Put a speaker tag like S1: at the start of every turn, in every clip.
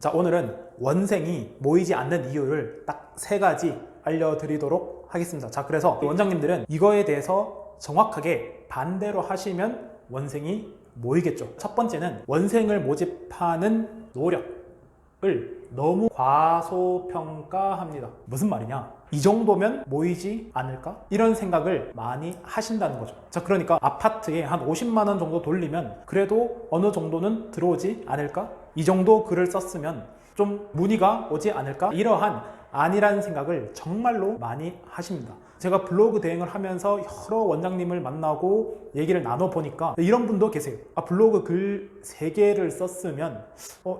S1: 자, 오늘은 원생이 모이지 않는 이유를 딱 3가지 알려드리도록 하겠습니다. 자, 그래서 원장님들은 이거에 대해서 정확하게 반대로 하시면 원생이 모이겠죠. 첫 번째는 원생을 모집하는 노력을 너무 과소평가합니다. 무슨 말이냐? 이 정도면 모이지 않을까? 이런 생각을 많이 하신다는 거죠. 자, 그러니까 아파트에 한 50만 원 정도 돌리면 그래도 어느 정도는 들어오지 않을까? 이 정도 글을 썼으면 좀 문의가 오지 않을까? 이러한 아니라는 생각을 정말로 많이 하십니다. 제가 블로그 대행을 하면서 여러 원장님을 만나고 얘기를 나눠보니까 이런 분도 계세요. 블로그 글 3개를 썼으면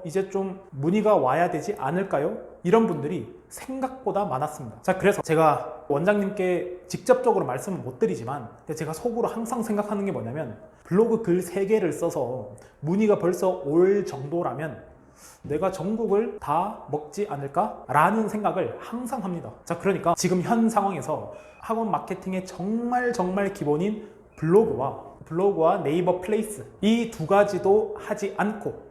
S1: 이제 좀 문의가 와야 되지 않을까요? 이런 분들이 생각보다 많았습니다. 자, 그래서 제가 원장님께 직접적으로 말씀을 못 드리지만 제가 속으로 항상 생각하는 게 뭐냐면 블로그 글 3개를 써서 문의가 벌써 올 정도라면 내가 전국을 다 먹지 않을까? 라는 생각을 항상 합니다. 자, 그러니까 지금 현 상황에서 학원 마케팅의 정말 기본인 블로그와 네이버 플레이스, 이 2가지도 하지 않고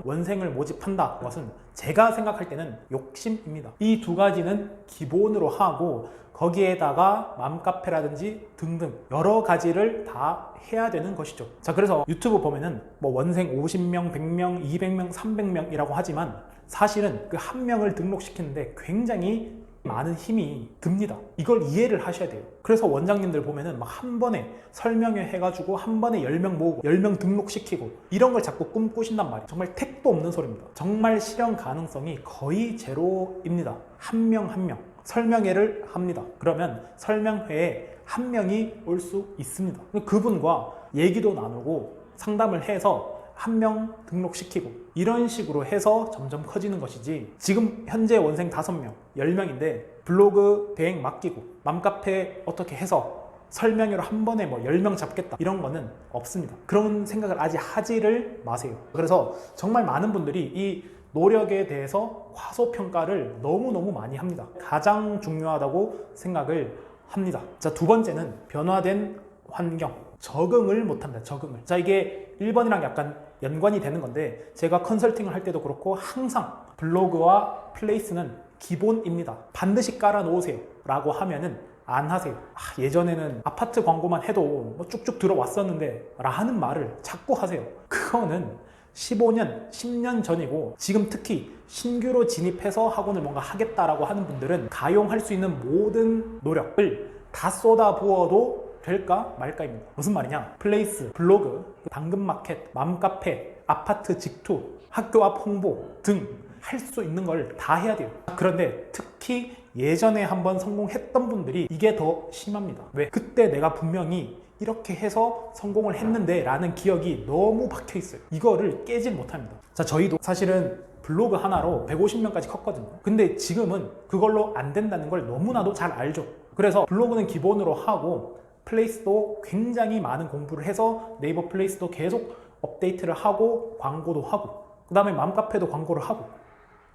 S1: 원생을 모집한다. 그것은 제가 생각할 때는 욕심입니다. 이 2가지는 기본으로 하고 거기에다가 맘카페라든지 등등 여러 가지를 다 해야 되는 것이죠. 자, 그래서 유튜브 보면은 원생 50명, 100명, 200명, 300명이라고 하지만 사실은 그 한 명을 등록시키는데 굉장히 많은 힘이 듭니다. 이걸 이해를 하셔야 돼요. 그래서 원장님들 보면은 막 한 번에 설명회 해가지고 한 번에 10명 모으고 10명 등록시키고 이런 걸 자꾸 꿈꾸신단 말이에요. 정말 택도 없는 소리입니다. 정말 실현 가능성이 거의 제로입니다. 한 명 한 명 설명회를 합니다. 그러면 설명회에 한 명이 올 수 있습니다. 그분과 얘기도 나누고 상담을 해서 한 명 등록시키고 이런 식으로 해서 점점 커지는 것이지, 지금 현재 원생 5명, 10명인데 블로그 대행 맡기고 맘카페 어떻게 해서 설명회로 한 번에 10명 잡겠다 이런 거는 없습니다. 그런 생각을 아직 하지를 마세요. 그래서 정말 많은 분들이 이 노력에 대해서 과소평가를 너무너무 많이 합니다. 가장 중요하다고 생각을 합니다. 자, 2번째는 변화된 환경, 적응을 못합니다. 적응을. 자, 이게 1번이랑 약간 연관이 되는 건데 제가 컨설팅을 할 때도 그렇고 항상 블로그와 플레이스는 기본입니다. 반드시 깔아 놓으세요 라고 하면은 안 하세요. 예전에는 아파트 광고만 해도 쭉쭉 들어왔었는데 라는 말을 자꾸 하세요. 그거는 15년, 10년 전이고 지금 특히 신규로 진입해서 학원을 뭔가 하겠다라고 하는 분들은 가용할 수 있는 모든 노력을 다 쏟아부어도 될까 말까입니다. 무슨 말이냐? 플레이스, 블로그, 당근마켓, 맘카페, 아파트 직투, 학교 앞 홍보 등 할 수 있는 걸 다 해야 돼요. 그런데 특히 예전에 한번 성공했던 분들이 이게 더 심합니다. 왜? 그때 내가 분명히 이렇게 해서 성공을 했는데 라는 기억이 너무 박혀 있어요. 이거를 깨질 못합니다. 자, 저희도 사실은 블로그 하나로 150명까지 컸거든요. 근데 지금은 그걸로 안 된다는 걸 너무나도 잘 알죠. 그래서 블로그는 기본으로 하고 플레이스도 굉장히 많은 공부를 해서 네이버 플레이스도 계속 업데이트를 하고 광고도 하고 그 다음에 맘카페도 광고를 하고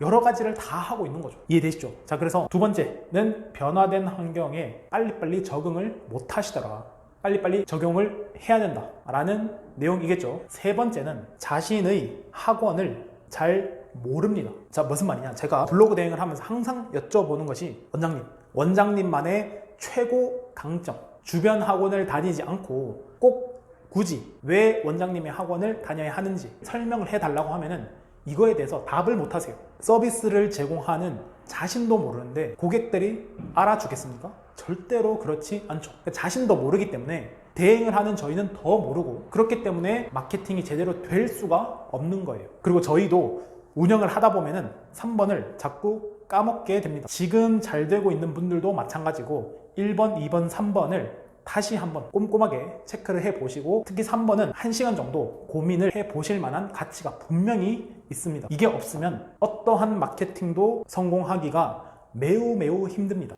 S1: 여러 가지를 다 하고 있는 거죠. 이해되시죠? 자, 그래서 2번째는 변화된 환경에 빨리빨리 적응을 못 하시더라. 빨리빨리 적용을 해야 된다 라는 내용이겠죠. 3번째는 자신의 학원을 잘 모릅니다. 자, 무슨 말이냐? 제가 블로그 대행을 하면서 항상 여쭤보는 것이 원장님만의 최고 강점, 주변 학원을 다니지 않고 꼭 굳이 왜 원장님의 학원을 다녀야 하는지 설명을 해달라고 하면은 이거에 대해서 답을 못 하세요. 서비스를 제공하는 자신도 모르는데 고객들이 알아주겠습니까? 절대로 그렇지 않죠. 자신도 모르기 때문에 대행을 하는 저희는 더 모르고, 그렇기 때문에 마케팅이 제대로 될 수가 없는 거예요. 그리고 저희도 운영을 하다 보면은 3번을 자꾸 까먹게 됩니다. 지금 잘 되고 있는 분들도 마찬가지고 1번, 2번, 3번을 다시 한번 꼼꼼하게 체크를 해보시고, 특히 3번은 1시간 정도 고민을 해보실 만한 가치가 분명히 있습니다. 이게 없으면 어떠한 마케팅도 성공하기가 매우 힘듭니다.